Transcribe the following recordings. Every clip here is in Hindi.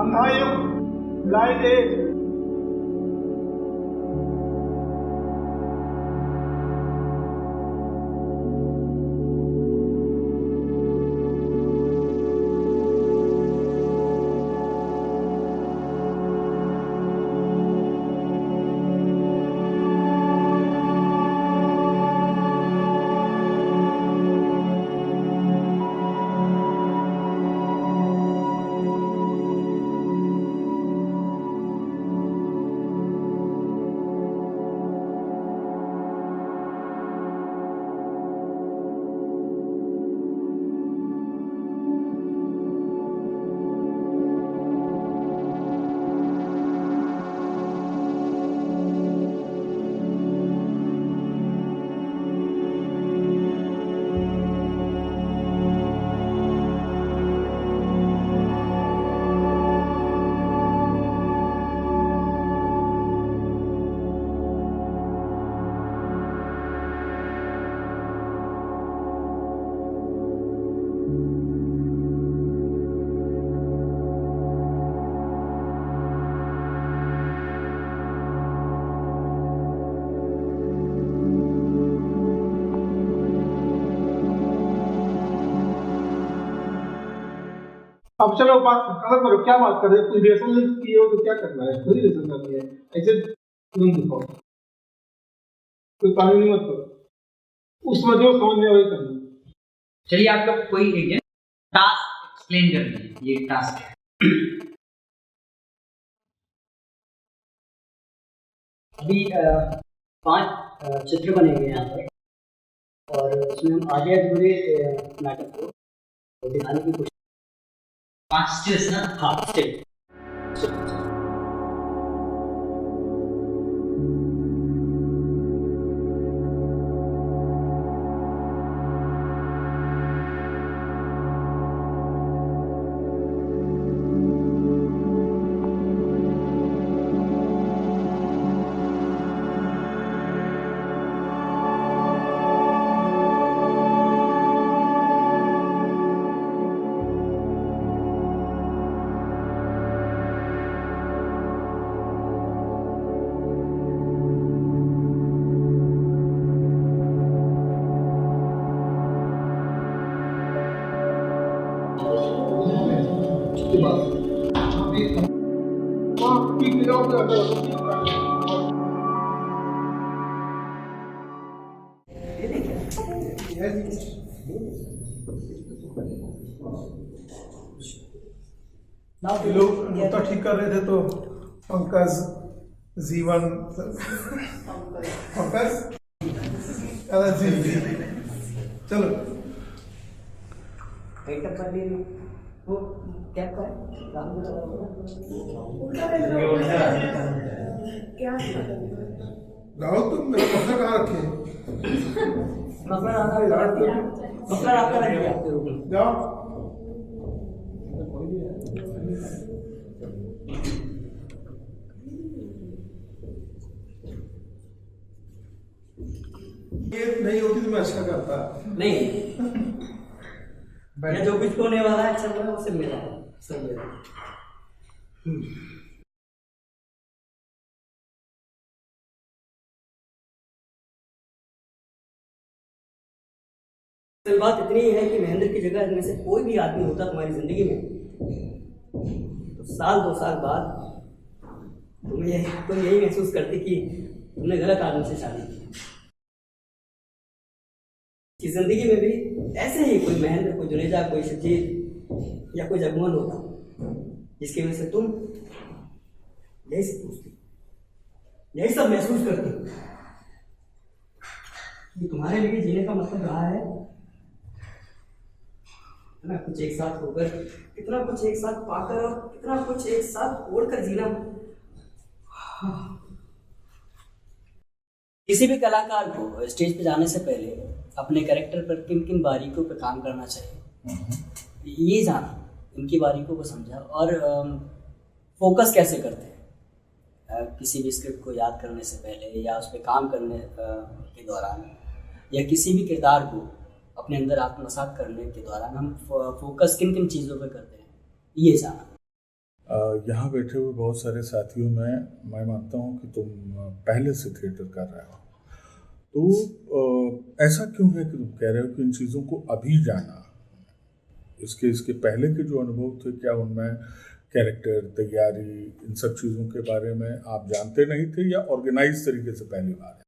अंधायुक्त लाइन ए। अब चलो बात खत्म करो, क्या बात कर रहे हो? कुछ रिहर्सल किए हो तो क्या करना है, खुद ही रिहर्सल करनी है, ऐसे नहीं दिखाओ, कोई कानूनी मत करो, उसमें जो समझ में वही करना। चलिए आप लोग कोई एक टास्क एक्सप्लेन कर दीजिए, ये टास्क है। अभी 5 चित्र बनेंगे यहाँ पर और उसमें हम आधे अधूरे नाटक को दिखाने की कोशिश। 5 स्टेज ना? हाँ स्टेज। लोग नोटा ठीक कर रहे थे तो पंकज जीवन पंकज जी चलो वो क्या राहुल तुम मेरा पत्थर कहाँ रखे? जाओ ये नहीं होती तो मैं अच्छा करता नहीं। जो कुछ होने वाला है अच्छा वो सब मेरा सब मेरा। बात इतनी है कि महेंद्र की जगह इनमें से कोई भी आदमी होता तुम्हारी जिंदगी में तो 1-2 साल बाद तुम यही महसूस करते कि तुमने गलत आदमी से शादी की। जिंदगी में भी ऐसे ही कोई महेंद्र, कोई जुनेजा, कोई शकील या कोई जगमोहन होता जिसकी वजह से तुम यही सब पूछती, यही सब महसूस करती कि तुम्हारे लिए जीने का मतलब रहा है ना, कुछ एक साथ होकर, कितना कुछ एक साथ पाकर और कितना कुछ एक साथ ओढ़कर जीना। किसी भी कलाकार को स्टेज पे जाने से पहले अपने कैरेक्टर पर किन किन बारीकियों पर काम करना चाहिए, ये जाना, इनकी बारीकियों को समझा और फोकस कैसे करते हैं किसी भी स्क्रिप्ट को याद करने से पहले या उस पर काम करने के दौरान या किसी भी किरदार को अपने अंदर आत्मसात करने के दौरान हम फोकस किन किन चीज़ों पर करते हैं, ये जाना। यहाँ बैठे हुए बहुत सारे साथियों में मैं मानता हूँ कि तुम पहले से थिएटर कर रहे हो, तो ऐसा क्यों है कि तुम कह रहे हो कि इन चीज़ों को अभी जाना? इसके पहले के जो अनुभव थे, क्या उनमें कैरेक्टर, तैयारी, इन सब चीज़ों के बारे में आप जानते नहीं थे या ऑर्गेनाइज तरीके से पहली बार है?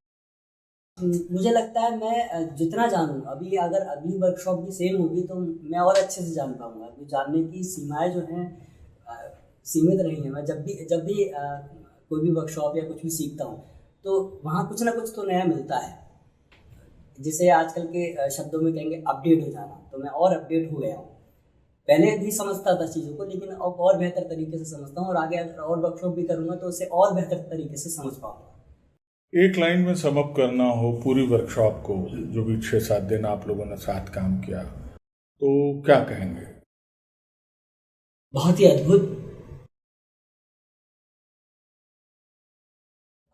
मुझे लगता है मैं जितना जानूँ अभी, अगर अगली वर्कशॉप भी सेम होगी तो मैं और अच्छे से जान पाऊँगा। अभी जानने की सीमाएं जो हैं सीमित रही हैं। मैं जब भी कोई भी वर्कशॉप या कुछ भी सीखता हूँ तो वहाँ कुछ ना कुछ तो नया मिलता है, जिसे आजकल के शब्दों में कहेंगे अपडेट हो जाना। तो मैं और अपडेट हो गया हूँ। पहले भी समझता था चीज़ों को, लेकिन अब और बेहतर तरीके से समझता हूँ, और आगे अगर और वर्कशॉप भी करूँगा तो उसे और बेहतर तरीके से समझ पाऊँगा। एक लाइन में सम अप करना हो पूरी वर्कशॉप को, जो भी 6-7 दिन आप लोगों ने साथ काम किया, तो क्या कहेंगे? बहुत ही अद्भुत,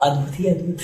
अद्भुत ही अद्भुत।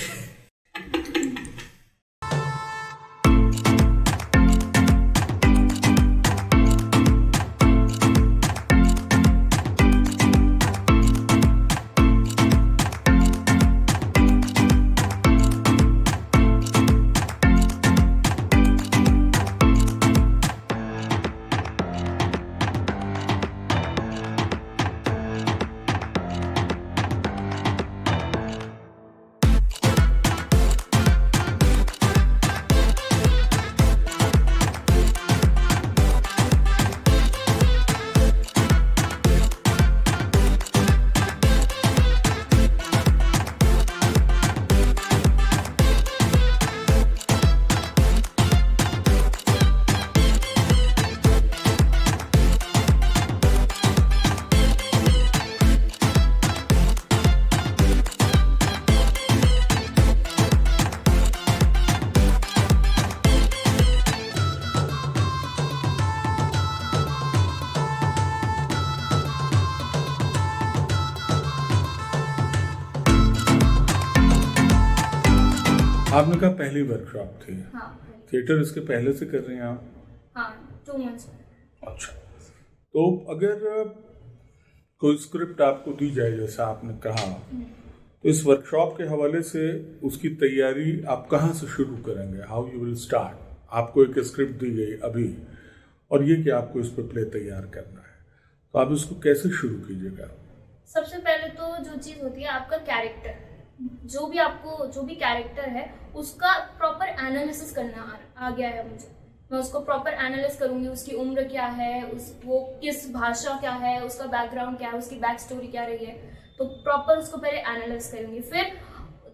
आपने कहा पहली वर्कशॉप थी। हाँ, थिएटर इसके पहले से कर रही हैं आप? हाँ, 2 months। अच्छा, तो अगर कोई स्क्रिप्ट आपको दी जाए जैसा आपने कहा, तो इस वर्कशॉप के हवाले से उसकी तैयारी आप कहाँ से शुरू करेंगे? How you will start? आपको एक स्क्रिप्ट दी गई अभी, और ये कि आपको इस पर प्ले तैयार करना है, तो आप इसको कैसे शुरू कीजिएगा? सबसे पहले तो जो चीज़ होती है आपका कैरेक्टर, जो भी कैरेक्टर है उसका प्रॉपर एनालिसिस करना आ गया है मुझे। मैं उसको प्रॉपर एनालिस करूँगी, उसकी उम्र क्या है, वो किस भाषा क्या है, उसका बैकग्राउंड क्या है, उसकी बैक स्टोरी क्या रही है, तो प्रॉपर उसको पहले एनालिस करूँगी। फिर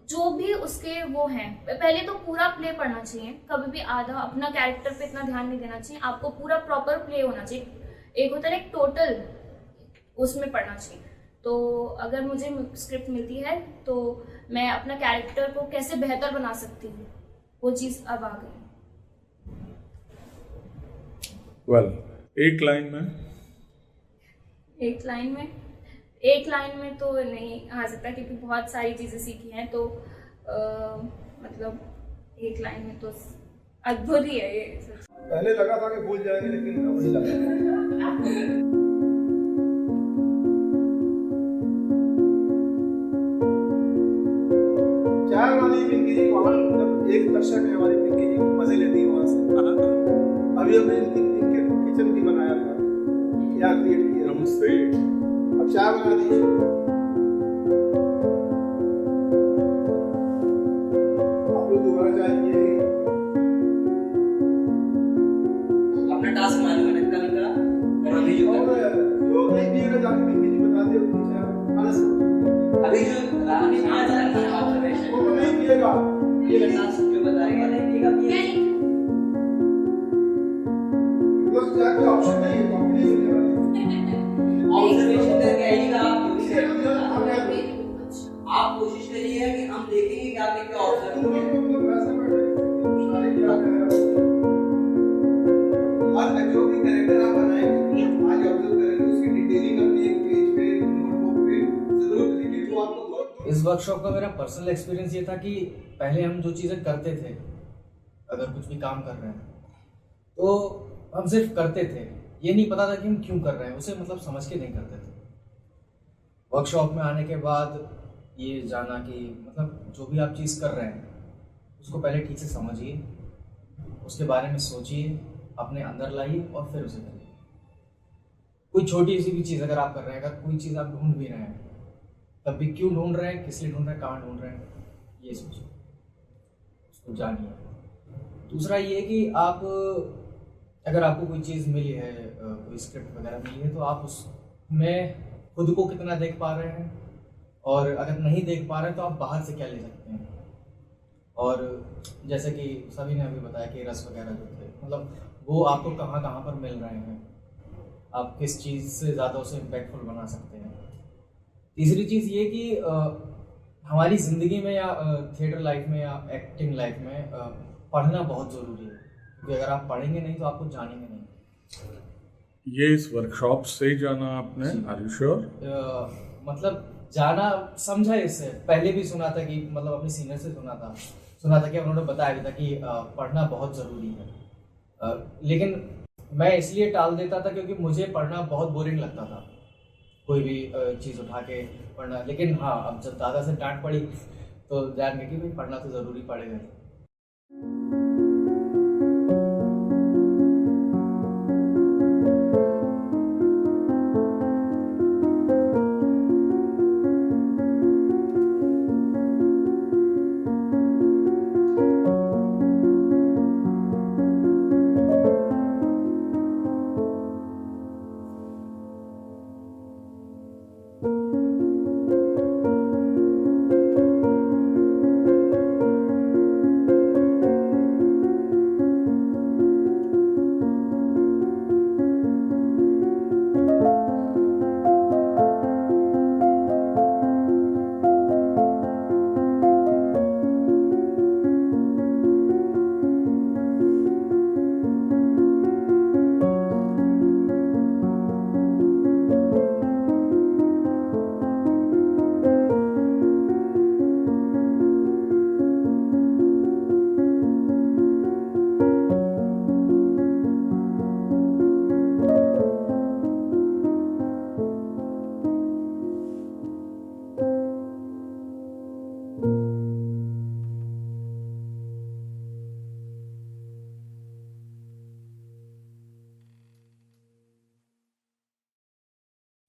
जो भी उसके वो हैं, पहले तो पूरा प्ले पढ़ना चाहिए, कभी भी आधा अपना कैरेक्टर पे इतना ध्यान नहीं देना चाहिए, आपको पूरा प्रॉपर प्ले होना चाहिए। एक होता है एक टोटल, उसमें पढ़ना चाहिए। तो अगर मुझे स्क्रिप्ट मिलती है तो मैं अपना कैरेक्टर को कैसे बेहतर बना सकती हूँ, वो चीज़ अब आ गई। एक लाइन में तो नहीं आ सकता, क्योंकि बहुत सारी चीज़ें सीखी हैं, तो मतलब एक लाइन में तो अद्भुत ही है ये। पहले लगा था कि भूल जाएंगे, लेकिन अब नहीं लगा। चाय बनाने की पिंकी जी वहाँ, मतलब एक दर्शक है हमारी पिंकी जी, मजे लेती है वहाँ से। अभी हमने इनके किचन भी बनाया था, क्या क्रिएट किया। नमस्ते। अब चाय बना दीजिए। आप लोग दोबारा जाएंगे, अपना टास्क मालूम है कल का, और अभी जो नहीं पिएगा जाके पिंकी जी बता दे अभी जो रानी आज ऑब्जर्वेशन वो नहीं पिएगा, ये टास्क जो बताएगा नहीं पिएगा, बस जाके ऑप्शन नहीं है, ऑब्जर्वेशन करके आइएगा। आप कोशिश करिएगा कि हम देखेंगे कि आपने क्या ऑब्जर्व जो भी कैरेक्टर आप बनाएंगे आज ऑब्जर्व करेंगे, उसकी डिटेलिंग अपनी एक पेज पे नोटबुक पे जरूर लिखिए। तो आपको इस वर्कशॉप का मेरा पर्सनल एक्सपीरियंस ये था कि पहले हम जो चीज़ें करते थे, अगर कुछ भी काम कर रहे हैं तो हम सिर्फ करते थे, ये नहीं पता था कि हम क्यों कर रहे हैं, उसे मतलब समझ के नहीं करते थे। वर्कशॉप में आने के बाद ये जाना कि मतलब जो भी आप चीज़ कर रहे हैं उसको पहले ठीक से समझिए, उसके बारे में सोचिए, अपने अंदर लाइए और फिर उसे करिए। कोई छोटी सी भी चीज़ अगर आप कर रहे हैं, अगर कोई चीज़ आप ढूंढ भी रहे हैं, तब भी क्यों ढूंढ रहे हैं, किस लिए ढूंढ रहे हैं, कहाँ ढूंढ रहे हैं, ये सोचिए, उसको जानिए। दूसरा ये कि आप अगर आपको कोई चीज़ मिली है, कोई स्क्रिप्ट वगैरह मिली है, तो आप उसमें खुद को कितना देख पा रहे हैं, और अगर नहीं देख पा रहे हैं तो आप बाहर से क्या ले सकते हैं। और जैसे कि सभी ने अभी बताया कि रस वगैरह जो थे, मतलब वो आपको कहाँ कहाँ पर मिल रहे हैं, आप किस चीज़ से ज़्यादा उसे इम्पैक्टफुल बना सकते हैं। तीसरी चीज़ ये कि हमारी ज़िंदगी में या थिएटर लाइफ में या एक्टिंग लाइफ में पढ़ना बहुत ज़रूरी है, क्योंकि अगर आप पढ़ेंगे नहीं तो आपको जानेंगे नहीं। ये इस वर्कशॉप से ही जाना आपने? Are you sure? मतलब जाना समझा, इससे पहले भी सुना था कि मतलब अपने सीनियर से सुना था कि उन्होंने बताया भी था कि पढ़ना बहुत ज़रूरी है। लेकिन मैं इसलिए टाल देता था क्योंकि मुझे पढ़ना बहुत बोरिंग लगता था, कोई भी चीज़ उठा के पढ़ना। लेकिन हाँ, अब जब दादा से डांट पड़ी तो ध्यान गया कि भाई पढ़ना तो ज़रूरी पड़ेगा।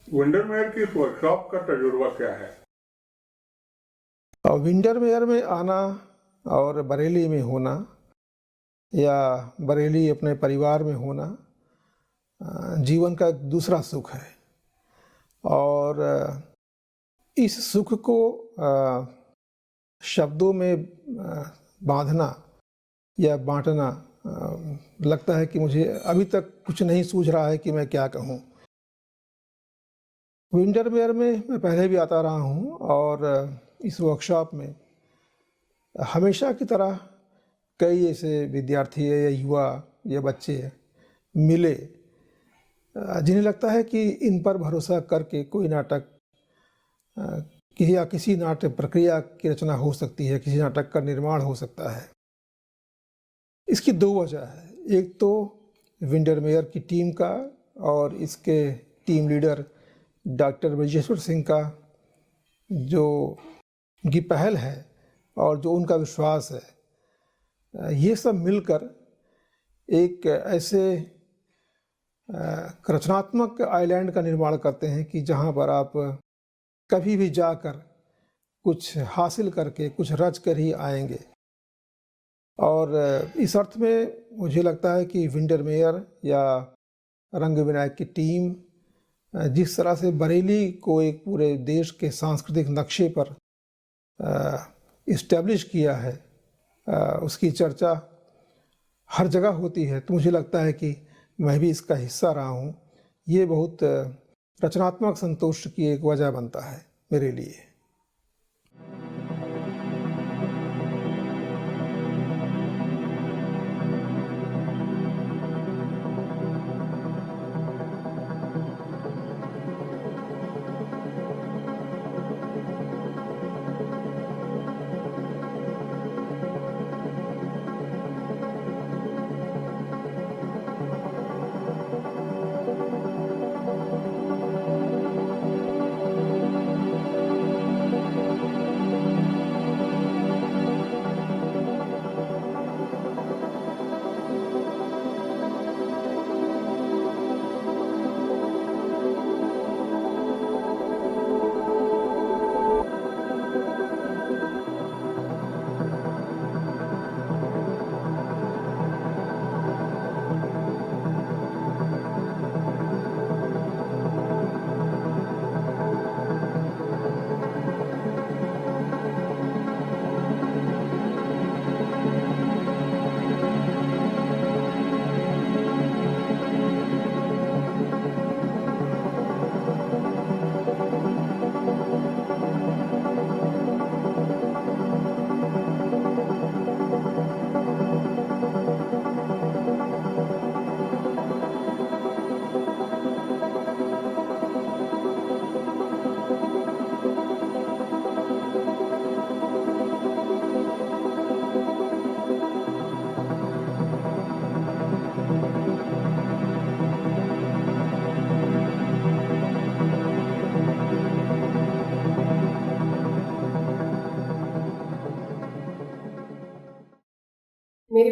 विंडरमेयर की वर्कशॉप का तजुर्बा क्या है? विंडरमेयर में आना और बरेली में होना या बरेली अपने परिवार में होना जीवन का एक दूसरा सुख है। और इस सुख को शब्दों में बांधना या बांटना लगता है कि मुझे अभी तक कुछ नहीं सूझ रहा है कि मैं क्या कहूँ। विंडरमेयर में मैं पहले भी आता रहा हूँ और इस वर्कशॉप में हमेशा की तरह कई ऐसे विद्यार्थी या युवा या बच्चे मिले जिन्हें लगता है कि इन पर भरोसा करके कोई नाटक या किसी नाट्य प्रक्रिया की रचना हो सकती है, किसी नाटक का निर्माण हो सकता है। इसकी दो वजह है। एक तो विंडरमेयर की टीम का और इसके team leader doctor Brajeshwar Singh का जो उनकी पहल है और जो उनका विश्वास है, ये सब मिलकर एक ऐसे रचनात्मक आइलैंड का निर्माण करते हैं कि जहाँ पर आप कभी भी जाकर कुछ हासिल करके कुछ रच कर ही आएंगे। और इस अर्थ में मुझे लगता है कि विंडरमेयर या रंग विनायक की टीम जिस तरह से बरेली को एक पूरे देश के सांस्कृतिक नक्शे पर इस्टेब्लिश किया है, उसकी चर्चा हर जगह होती है। तो मुझे लगता है कि मैं भी इसका हिस्सा रहा हूँ। ये बहुत रचनात्मक संतोष की एक वजह बनता है मेरे लिए।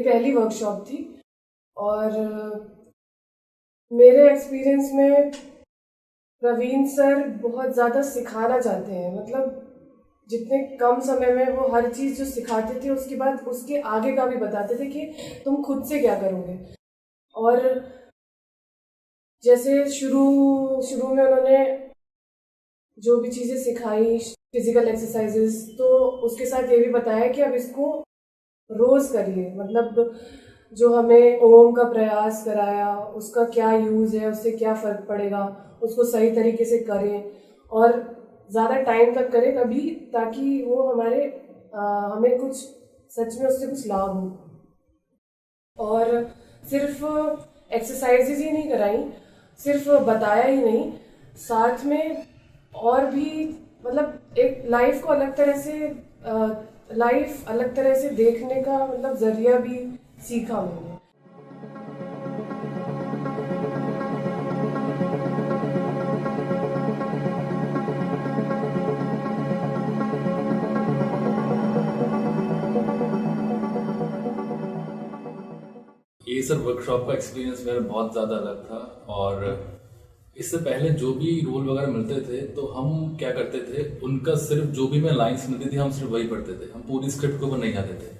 पहली वर्कशॉप थी और मेरे एक्सपीरियंस में प्रवीण सर बहुत ज़्यादा सिखाना चाहते हैं। मतलब जितने कम समय में वो हर चीज़ जो सिखाते थे उसके बाद उसके आगे का भी बताते थे कि तुम खुद से क्या करोगे। और जैसे शुरू में उन्होंने जो भी चीज़ें सिखाई, फिजिकल एक्सरसाइजेस, तो उसके साथ ये भी बताया कि अब इसको रोज़ करिए। मतलब जो हमें ओम का प्रयास कराया, उसका क्या यूज़ है, उससे क्या फ़र्क पड़ेगा, उसको सही तरीके से करें और ज़्यादा टाइम तक करें कभी, ताकि वो हमें कुछ सच में उससे कुछ लाभ हो। और सिर्फ एक्सरसाइजेज ही नहीं कराई, सिर्फ बताया ही नहीं, साथ में और भी मतलब एक लाइफ अलग तरह से देखने का मतलब जरिया भी सीखा मैंने। ये सर वर्कशॉप का एक्सपीरियंस मेरा बहुत ज़्यादा अलग था। और इससे पहले जो भी रोल वगैरह मिलते थे तो हम क्या करते थे, उनका सिर्फ जो भी हमें लाइन्स मिलती थी हम सिर्फ वही पढ़ते थे, हम पूरी स्क्रिप्ट को ऊपर नहीं जाते थे।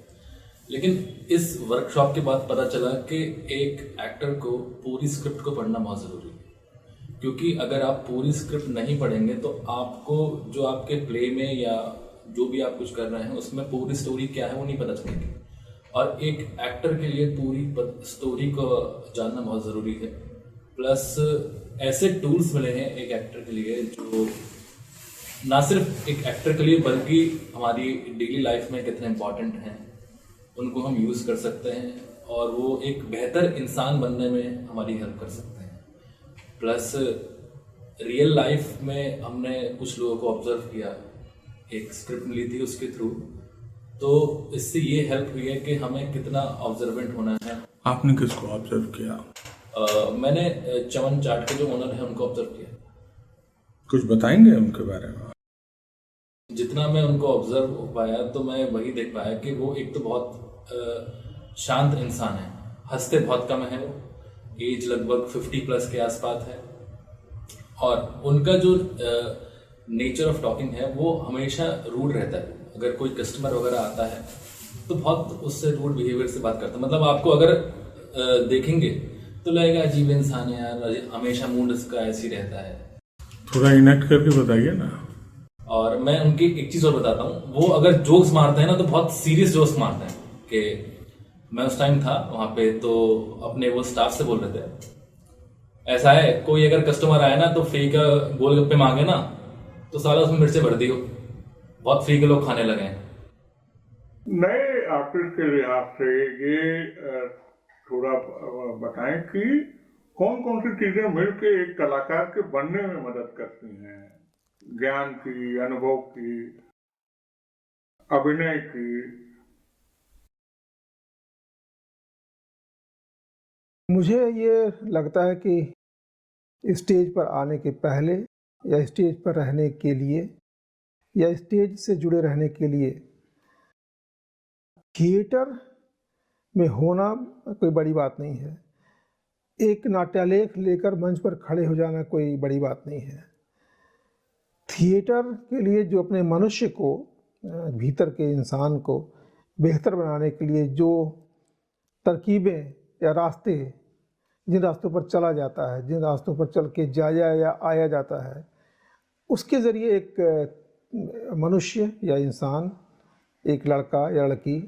लेकिन इस वर्कशॉप के बाद पता चला कि एक एक्टर को पूरी स्क्रिप्ट को पढ़ना बहुत ज़रूरी है, क्योंकि अगर आप पूरी स्क्रिप्ट नहीं पढ़ेंगे तो आपको जो आपके प्ले में या जो भी आप कुछ कर रहे हैं उसमें पूरी स्टोरी क्या है वो नहीं पता चलेगी। और एक एक्टर के लिए पूरी स्टोरी को जानना बहुत ज़रूरी है। प्लस ऐसे टूल्स मिले हैं एक एक्टर के लिए जो ना सिर्फ एक एक्टर के लिए बल्कि हमारी डेली लाइफ में कितने इम्पॉर्टेंट हैं, उनको हम यूज़ कर सकते हैं और वो एक बेहतर इंसान बनने में हमारी हेल्प कर सकते हैं। प्लस रियल लाइफ में हमने कुछ लोगों को ऑब्जर्व किया, एक स्क्रिप्ट मिली थी उसके थ्रू, तो इससे ये हेल्प हुई है कि हमें कितना ऑब्जर्वेंट होना है। आपने किसको ऑब्जर्व किया? मैंने चमन चाट के जो ओनर है उनको ऑब्जर्व किया। कुछ बताएंगे उनके बारे में? जितना मैं उनको ऑब्जर्व हो पाया तो मैं वही देख पाया कि वो एक तो बहुत शांत इंसान है, हंसते बहुत कम है, वो एज लगभग 50+ के आसपास है और उनका जो नेचर ऑफ टॉकिंग है वो हमेशा रूड रहता है। अगर कोई कस्टमर वगैरह आता है तो बहुत उससे रूड बिहेवियर से बात करता है। मतलब आपको अगर देखेंगे तो लगेगा अजीब इंसान है यार, हमेशा मूड इसका ऐसे ही रहता है। थोड़ा इनेक्ट करके बताइए ना। और मैं उनकी एक चीज़ और बताता हूँ, वो अगर जोक्स मारते हैं ना तो बहुत सीरियस जोक्स मारते हैं। कि मैं उस टाइम था वहाँ पे तो अपने वो स्टाफ से बोल रहे थे, ऐसा है कोई अगर कस्टमर आए ना तो फ्री का गोलगप्पे मांगे ना तो साला उसमें मिर्चें भर दियो, बहुत फ्री के लोग खाने लगे हैं। नए आर्टिस्ट के लिहाज से ये थोड़ा बताएं कि कौन कौन सी चीजें मिलकर एक कलाकार के बनने में मदद करती हैं? ज्ञान की, अनुभव की, अभिनय की। मुझे ये लगता है कि स्टेज पर आने के पहले या स्टेज पर रहने के लिए या स्टेज से जुड़े रहने के लिए थिएटर में होना कोई बड़ी बात नहीं है। एक नाट्यालेख लेकर मंच पर खड़े हो जाना कोई बड़ी बात नहीं है। थिएटर के लिए जो अपने मनुष्य को, भीतर के इंसान को बेहतर बनाने के लिए जो तरकीबें या रास्ते, जिन रास्तों पर चला जाता है, जिन रास्तों पर चल के जाया या आया जाता है, उसके ज़रिए एक मनुष्य या इंसान, एक लड़का या लड़की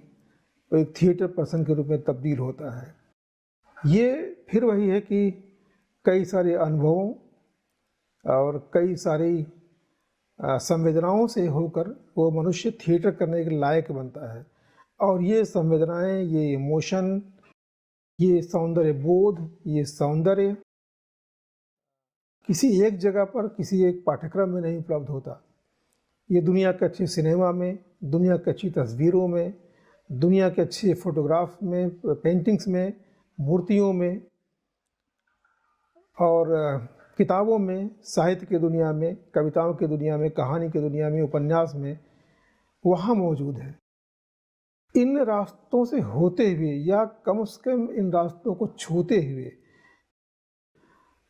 तो एक थिएटर पर्सन के रूप में तब्दील होता है। ये फिर वही है कि कई सारे अनुभवों और कई सारी संवेदनाओं से होकर वो मनुष्य थिएटर करने के लायक बनता है। और ये संवेदनाएं, ये इमोशन, ये सौंदर्य बोध, ये सौंदर्य किसी एक जगह पर, किसी एक पाठ्यक्रम में नहीं उपलब्ध होता। ये दुनिया के अच्छे सिनेमा में, दुनिया की अच्छी तस्वीरों में, दुनिया के अच्छे फोटोग्राफ में, पेंटिंग्स में, मूर्तियों में और किताबों में, साहित्य की दुनिया में, कविताओं की दुनिया में, कहानी की दुनिया में, उपन्यास में, वहाँ मौजूद है। इन रास्तों से होते हुए या कम से कम इन रास्तों को छूते हुए,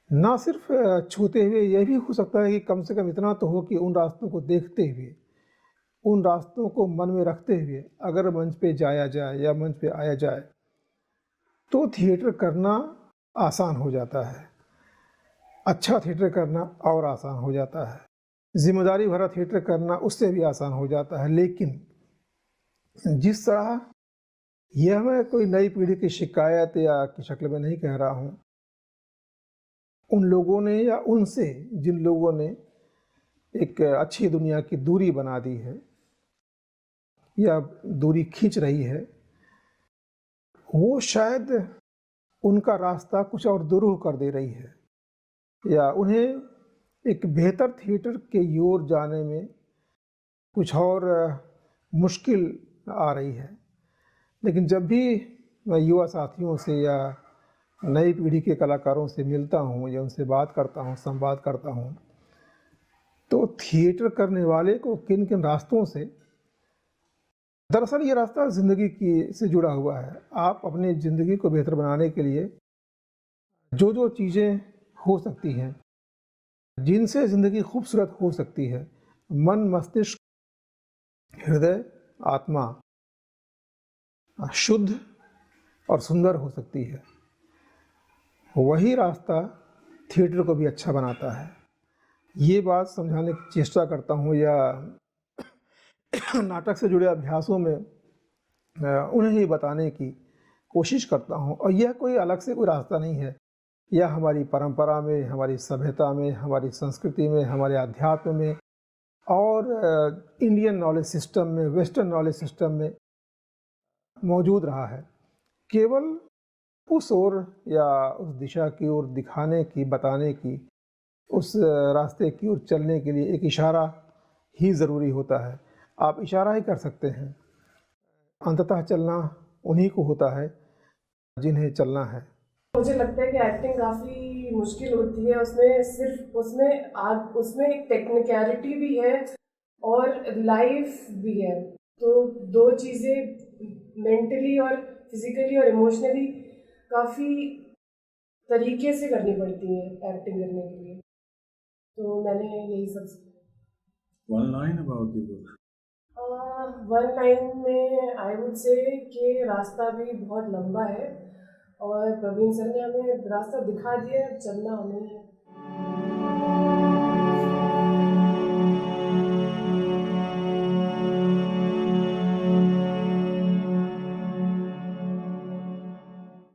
ना सिर्फ छूते हुए, यह भी हो सकता है कि कम से कम इतना तो हो कि उन रास्तों को देखते हुए, उन रास्तों को मन में रखते हुए अगर मंच पे जाया जाए या मंच पे आया जाए तो थिएटर करना आसान हो जाता है। अच्छा थिएटर करना और आसान हो जाता है, जिम्मेदारी भरा थिएटर करना उससे भी आसान हो जाता है। लेकिन जिस तरह, यह मैं कोई नई पीढ़ी की शिकायत या की शक्ल में नहीं कह रहा हूँ, उन लोगों ने या उनसे जिन लोगों ने एक अच्छी दुनिया की दूरी बना दी है या दूरी खींच रही है, वो शायद उनका रास्ता कुछ और दुरूह कर दे रही है या उन्हें एक बेहतर थिएटर के ओर जाने में कुछ और मुश्किल आ रही है। लेकिन जब भी मैं युवा साथियों से या नई पीढ़ी के कलाकारों से मिलता हूँ या उनसे बात करता हूँ, संवाद करता हूँ, तो थिएटर करने वाले को किन किन रास्तों से, दरअसल ये रास्ता ज़िंदगी की से जुड़ा हुआ है। आप अपनी ज़िंदगी को बेहतर बनाने के लिए जो जो चीज़ें हो सकती हैं, जिनसे ज़िंदगी खूबसूरत हो सकती है, मन, मस्तिष्क, हृदय, आत्मा शुद्ध और सुंदर हो सकती है, वही रास्ता थिएटर को भी अच्छा बनाता है। ये बात समझाने की चेष्टा करता हूँ या नाटक से जुड़े अभ्यासों में उन्हें ही बताने की कोशिश करता हूँ। और यह कोई अलग से कोई रास्ता नहीं है, यह हमारी परंपरा में, हमारी सभ्यता में, हमारी संस्कृति में, हमारे अध्यात्म में और इंडियन नॉलेज सिस्टम में, वेस्टर्न नॉलेज सिस्टम में मौजूद रहा है। केवल उस ओर या उस दिशा की ओर दिखाने की, बताने की, उस रास्ते की ओर चलने के लिए एक इशारा ही ज़रूरी होता है। आप इशारा ही कर सकते हैं, अंततः चलना उन्हीं को होता है जिन्हें चलना है। मुझे लगता है कि एक्टिंग काफ़ी मुश्किल होती है, उसमें सिर्फ उसमें एक टेक्निकलिटी भी है और लाइफ भी है। तो दो चीज़ें मेंटली और फिजिकली और इमोशनली काफ़ी तरीके से करनी पड़ती हैं एक्टिंग करने के लिए। तो मैंने यही सब One line about the book. One line में आई वुड से कि रास्ता भी बहुत लंबा है और प्रवीण सर ने हमें रास्ता दिखा दिया, अब चलना हमें है।